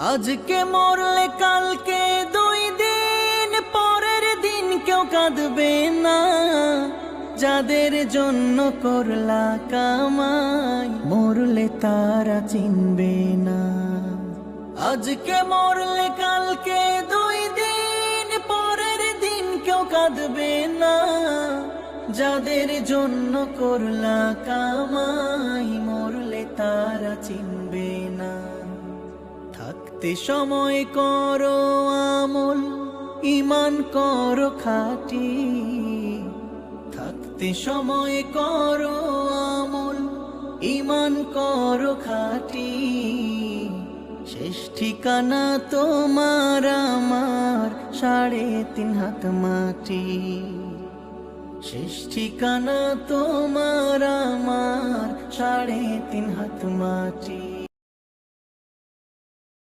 আজকে মরলে কালকে 2 দিন পরের দিন কেউ কাঁদবে না। যাদের জন্য করলা কামাই মরলে তারা চিনবে না। আজকে মরলে কালকে 2 দিন পরের দিন কেউ কাঁদবে না। যাদের জন্য করলা কামাই মরলে তারা চিনবে না। থাকতে সময় করো আমল, ঈমান করো খাঁটি। থাকতে সময় করো আমল, ঈমান করো খাঁটি। শেষ ঠিকানা তোমার আমার 3.5 হাত মাটি। শেষ ঠিকানা তোমার আমার 3.5 হাত মাটি।